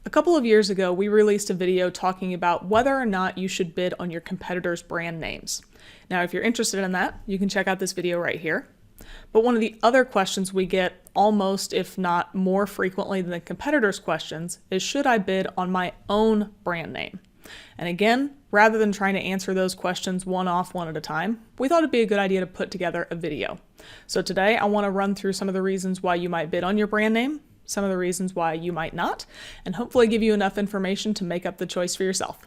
A couple of years ago, we released a video talking about whether or not you should bid on your competitors' brand names. Now, if you're interested in that, you can check out this video right here. But one of the other questions we get almost, if not more frequently than the competitors' questions, is should I bid on my own brand name? And again, rather than trying to answer those questions one at a time, we thought it'd be a good idea to put together a video. So today I want to run through some of the reasons why you might bid on your brand name, some of the reasons why you might not, and hopefully give you enough information to make up the choice for yourself.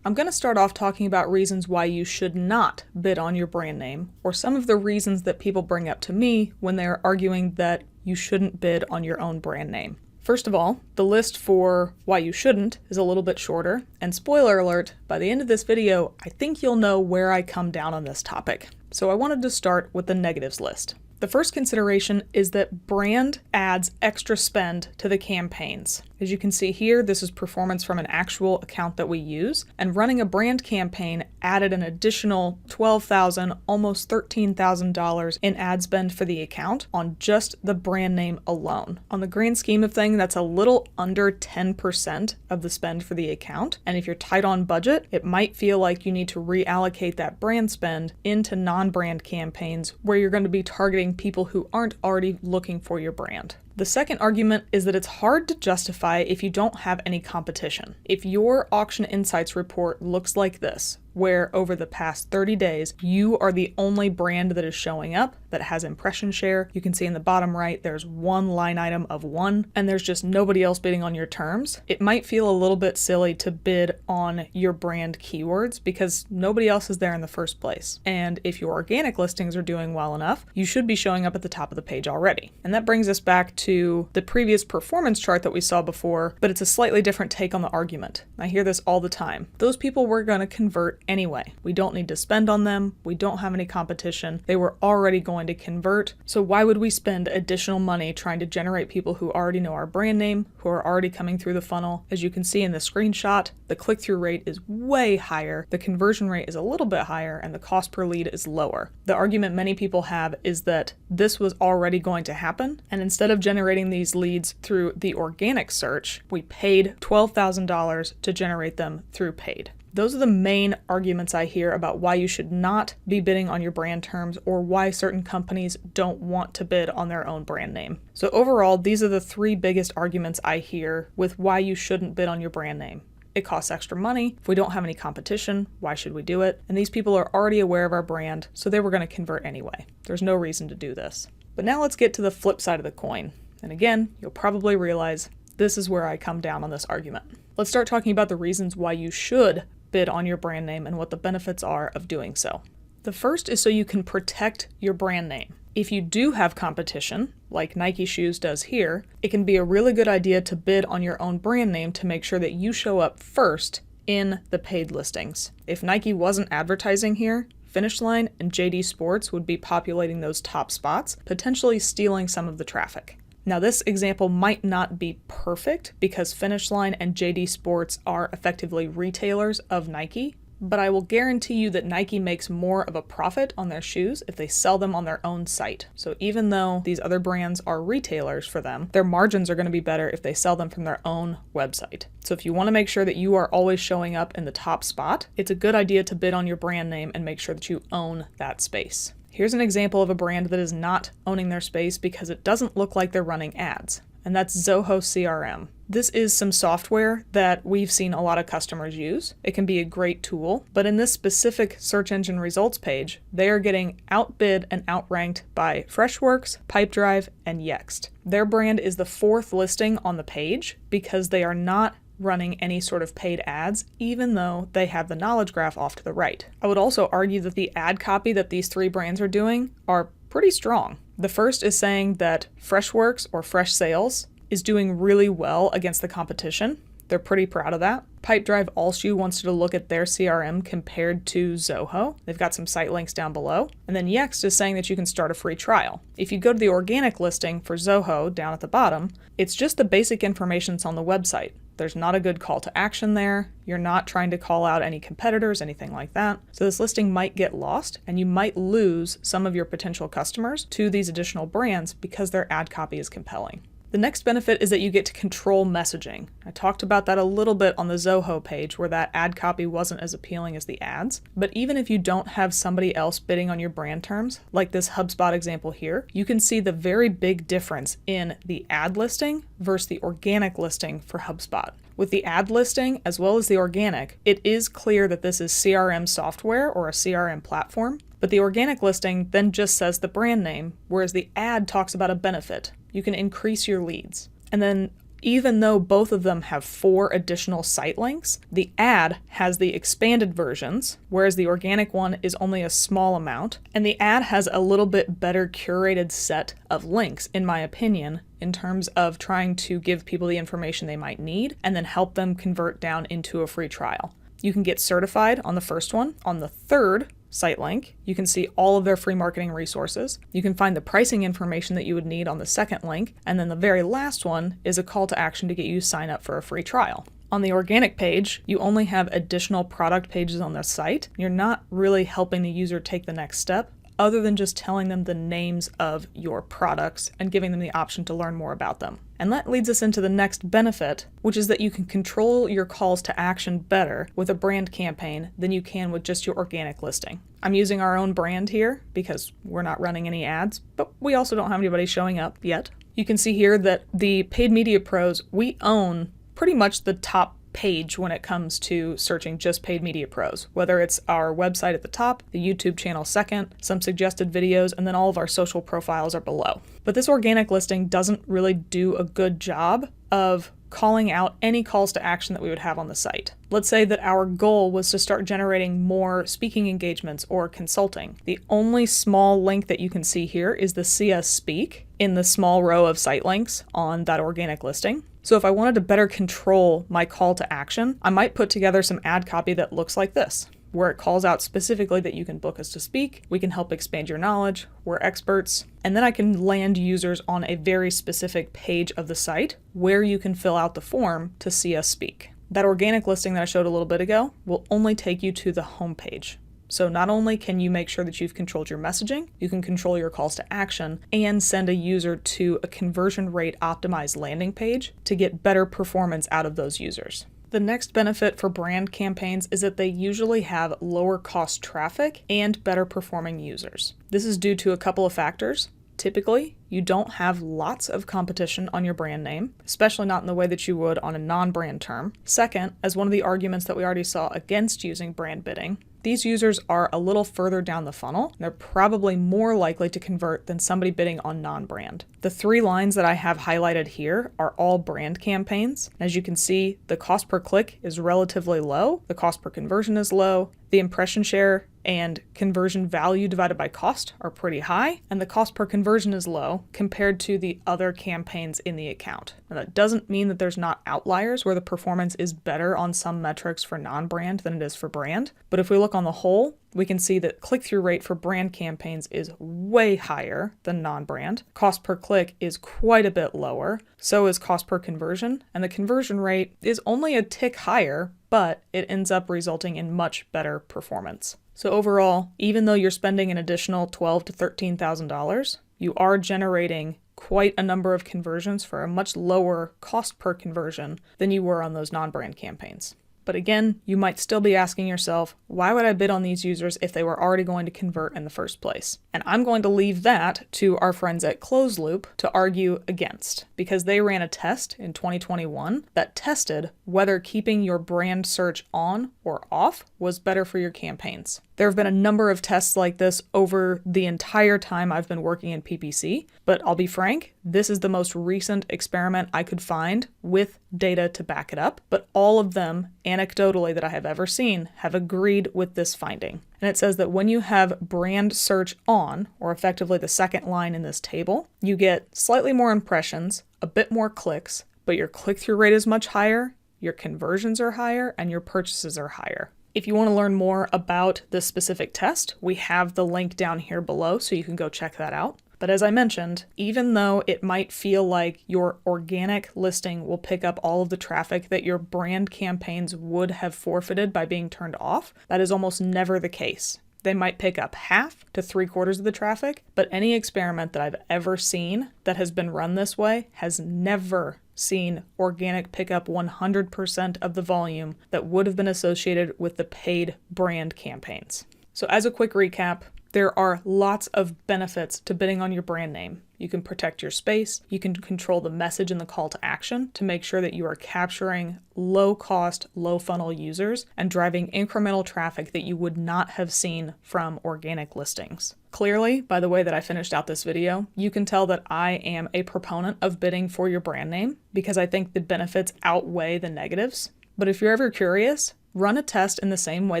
I'm going to start off talking about reasons why you should not bid on your brand name, or some of the reasons that people bring up to me when they're arguing that you shouldn't bid on your own brand name. First of all, the list for why you shouldn't is a little bit shorter, and spoiler alert, by the end of this video, I think you'll know where I come down on this topic. So I wanted to start with the negatives list. The first consideration is that brand adds extra spend to the campaigns. As you can see here, this is performance from an actual account that we use, and running a brand campaign added an additional $12,000, almost $13,000 in ad spend for the account on just the brand name alone. On the grand scheme of things, that's a little under 10% of the spend for the account, and if you're tight on budget, it might feel like you need to reallocate that brand spend into non-brand campaigns where you're going to be targeting people who aren't already looking for your brand. The second argument is that it's hard to justify if you don't have any competition. If your Auction Insights report looks like this, where over the past 30 days, you are the only brand that is showing up that has impression share. You can see in the bottom right, there's one line item of 1, and there's just nobody else bidding on your terms. It might feel a little bit silly to bid on your brand keywords because nobody else is there in the first place. And if your organic listings are doing well enough, you should be showing up at the top of the page already. And that brings us back to the previous performance chart that we saw before, but it's a slightly different take on the argument. I hear this all the time. Those people we're going to convert anyway. We don't need to spend on them. We don't have any competition. They were already going to convert. So why would we spend additional money trying to generate people who already know our brand name, who are already coming through the funnel? As you can see in the screenshot, the click-through rate is way higher, the conversion rate is a little bit higher, and the cost per lead is lower. The argument many people have is that this was already going to happen, and instead of generating these leads through the organic search, we paid $12,000 to generate them through paid. Those are the main arguments I hear about why you should not be bidding on your brand terms or why certain companies don't want to bid on their own brand name. So overall, these are the 3 biggest arguments I hear with why you shouldn't bid on your brand name. It costs extra money. If we don't have any competition, why should we do it? And these people are already aware of our brand, so they were going to convert anyway. There's no reason to do this. But now let's get to the flip side of the coin. And again, you'll probably realize this is where I come down on this argument. Let's start talking about the reasons why you should bid on your brand name and what the benefits are of doing so. The first is so you can protect your brand name. If you do have competition, like Nike Shoes does here, it can be a really good idea to bid on your own brand name to make sure that you show up first in the paid listings. If Nike wasn't advertising here, Finish Line and JD Sports would be populating those top spots, potentially stealing some of the traffic. Now this example might not be perfect because Finish Line and JD Sports are effectively retailers of Nike, but I will guarantee you that Nike makes more of a profit on their shoes if they sell them on their own site. So even though these other brands are retailers for them, their margins are going to be better if they sell them from their own website. So if you want to make sure that you are always showing up in the top spot, it's a good idea to bid on your brand name and make sure that you own that space. Here's an example of a brand that is not owning their space because it doesn't look like they're running ads, and that's Zoho CRM. This is some software that we've seen a lot of customers use. It can be a great tool, but in this specific search engine results page, they are getting outbid and outranked by Freshworks, Pipedrive, and Yext. Their brand is the 4th listing on the page because they are not running any sort of paid ads, even though they have the knowledge graph off to the right. I would also argue that the ad copy that these 3 brands are doing are pretty strong. The first is saying that Freshworks or Fresh Sales is doing really well against the competition. They're pretty proud of that. Pipedrive also wants you to look at their CRM compared to Zoho. They've got some site links down below. And then Yext is saying that you can start a free trial. If you go to the organic listing for Zoho down at the bottom, it's just the basic information that's on the website. There's not a good call to action there. You're not trying to call out any competitors, anything like that. So this listing might get lost and you might lose some of your potential customers to these additional brands because their ad copy is compelling. The next benefit is that you get to control messaging. I talked about that a little bit on the Zoho page where that ad copy wasn't as appealing as the ads. But even if you don't have somebody else bidding on your brand terms, like this HubSpot example here, you can see the very big difference in the ad listing versus the organic listing for HubSpot. With the ad listing as well as the organic, it is clear that this is CRM software or a CRM platform, but the organic listing then just says the brand name, whereas the ad talks about a benefit. You can increase your leads. And then even though both of them have 4 additional site links, the ad has the expanded versions, whereas the organic one is only a small amount. And the ad has a little bit better curated set of links, in my opinion, in terms of trying to give people the information they might need and then help them convert down into a free trial. You can get certified on the first one. On the third site link, you can see all of their free marketing resources. You can find the pricing information that you would need on the second link. And then the very last one is a call to action to get you to sign up for a free trial. On the organic page, you only have additional product pages on the site. You're not really helping the user take the next step, other than just telling them the names of your products and giving them the option to learn more about them. And that leads us into the next benefit, which is that you can control your calls to action better with a brand campaign than you can with just your organic listing. I'm using our own brand here because we're not running any ads, but we also don't have anybody showing up yet. You can see here that the Paid Media Pros, we own pretty much the top page when it comes to searching just Paid Media Pros, whether it's our website at the top, the YouTube channel second, some suggested videos, and then all of our social profiles are below. But this organic listing doesn't really do a good job of calling out any calls to action that we would have on the site. Let's say that our goal was to start generating more speaking engagements or consulting. The only small link that you can see here is the See Us Speak in the small row of site links on that organic listing. So if I wanted to better control my call to action, I might put together some ad copy that looks like this, where it calls out specifically that you can book us to speak, we can help expand your knowledge, we're experts, and then I can land users on a very specific page of the site where you can fill out the form to see us speak. That organic listing that I showed a little bit ago will only take you to the homepage. So not only can you make sure that you've controlled your messaging, you can control your calls to action and send a user to a conversion rate optimized landing page to get better performance out of those users. The next benefit for brand campaigns is that they usually have lower cost traffic and better performing users. This is due to a couple of factors. Typically, you don't have lots of competition on your brand name, especially not in the way that you would on a non-brand term. Second, as one of the arguments that we already saw against using brand bidding, these users are a little further down the funnel. They're probably more likely to convert than somebody bidding on non-brand. The 3 lines that I have highlighted here are all brand campaigns. As you can see, the cost per click is relatively low. The cost per conversion is low. The impression share and conversion value divided by cost are pretty high, and the cost per conversion is low compared to the other campaigns in the account. Now, that doesn't mean that there's not outliers where the performance is better on some metrics for non-brand than it is for brand, but if we look on the whole, we can see that click-through rate for brand campaigns is way higher than non-brand. Cost per click is quite a bit lower, so is cost per conversion, and the conversion rate is only a tick higher, but it ends up resulting in much better performance. So overall, even though you're spending an additional $12,000 to $13,000, you are generating quite a number of conversions for a much lower cost per conversion than you were on those non-brand campaigns. But again, you might still be asking yourself, why would I bid on these users if they were already going to convert in the first place? And I'm going to leave that to our friends at Close Loop to argue against, because they ran a test in 2021 that tested whether keeping your brand search on or off was better for your campaigns. There have been a number of tests like this over the entire time I've been working in PPC, but I'll be frank, this is the most recent experiment I could find with data to back it up, but all of them, anecdotally that I have ever seen, have agreed with this finding. And it says that when you have brand search on, or effectively the second line in this table, you get slightly more impressions, a bit more clicks, but your click-through rate is much higher, your conversions are higher, and your purchases are higher. If you want to learn more about this specific test, we have the link down here below, so you can go check that out. But as I mentioned, even though it might feel like your organic listing will pick up all of the traffic that your brand campaigns would have forfeited by being turned off, that is almost never the case. They might pick up half to 3/4 of the traffic, but any experiment that I've ever seen that has been run this way has never seen organic pick up 100% of the volume that would have been associated with the paid brand campaigns. So as a quick recap, there are lots of benefits to bidding on your brand name. You can protect your space, you can control the message and the call to action to make sure that you are capturing low-cost, low-funnel users and driving incremental traffic that you would not have seen from organic listings. Clearly, by the way that I finished out this video, you can tell that I am a proponent of bidding for your brand name because I think the benefits outweigh the negatives. But if you're ever curious, run a test in the same way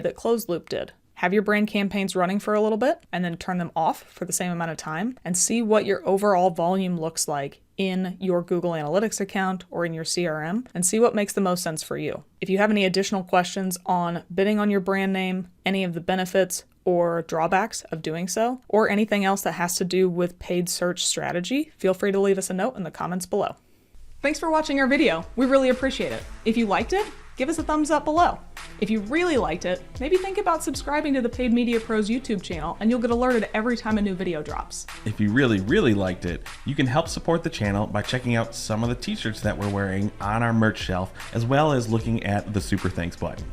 that Closed Loop did. Have your brand campaigns running for a little bit and then turn them off for the same amount of time and see what your overall volume looks like in your Google Analytics account or in your CRM and see what makes the most sense for you. If you have any additional questions on bidding on your brand name, any of the benefits or drawbacks of doing so, or anything else that has to do with paid search strategy, feel free to leave us a note in the comments below. Thanks for watching our video. We really appreciate it. If you liked it, give us a thumbs up below. If you really liked it, maybe think about subscribing to the Paid Media Pros YouTube channel and you'll get alerted every time a new video drops. If you really liked it, you can help support the channel by checking out some of the t-shirts that we're wearing on our merch shelf, as well as looking at the Super Thanks button.